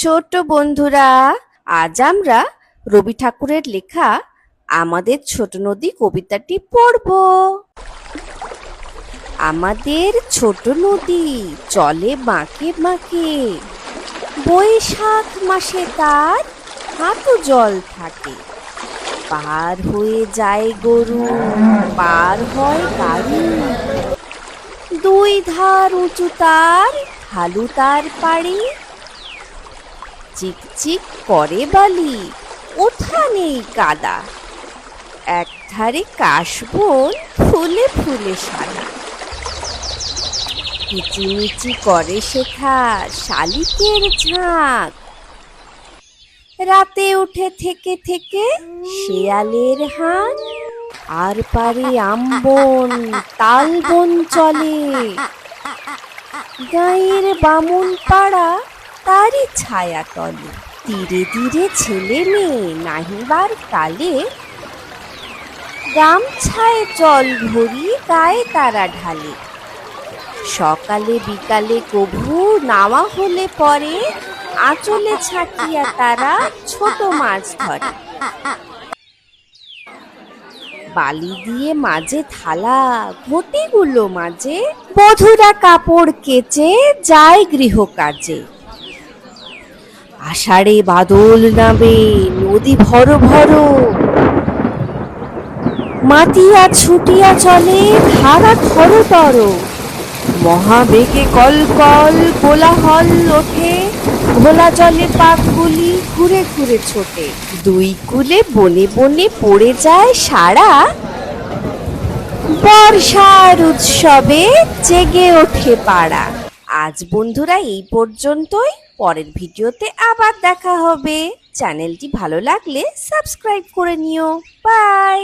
ছোট বন্ধুরা, আজ আমরা রবি ঠাকুরের লেখা আমাদের ছোট নদী কবিতাটি পড়ব। আমাদের ছোট নদী চলে বাঁকে বাঁকে, বৈশাখ মাসে তার হাঁটু জল থাকে। পার হয়ে যায় গরু, পার হয় গাড়ি, দুই ধার উঁচু তার, ঢালু তার পাড়ি। চিকচিক করে বালি, ওঠা নেই কাদা, এক ধারে কাশবন ফুলে ফুলে সাদা। কিচিমিচি করে শেখা শালিকের ঝাঁক, রাতে উঠে থেকে থেকে শেয়ালের হাঁক। আর পারে আমবন তালবন চলে, গাঁয়ের বামুন পাড়া তারই ছায়া তলে। ধীরে ধীরে ছেলে মেয়ে নাহিবার কালে, গামছায় জল ভরি গায়ে তারা ঢালে। সকালে বিকালে কভু নাওয়া হলে পরে, আঁচলে ছাকিয়া তারা ছোট মাছ ধরে। বালি দিয়ে মাঝে থালা, ঘটিগুলো মাঝে, বধূরা কাপড় কেচে যায় গৃহ কাজে। আষাঢ়ে বাদল নামে নদী ভর ভর, মাতিয়া ছুটিয়া চলে ধারা থরতর। মহাবেগে কল কল কোলাহল ওঠে, ঘোলা জলে পাকগুলি ঘুরে ঘুরে ছোটে। দুই কূলে বনে বনে পড়ে যায় সারা, বর্ষার উৎসবে জেগে ওঠে পাড়া। আজ বন্ধুরা এই পর্যন্তই। পরের ভিডিওতে আবার দেখা হবে। চ্যানেলটি ভালো লাগলে সাবস্ক্রাইব করে নিও। বাই।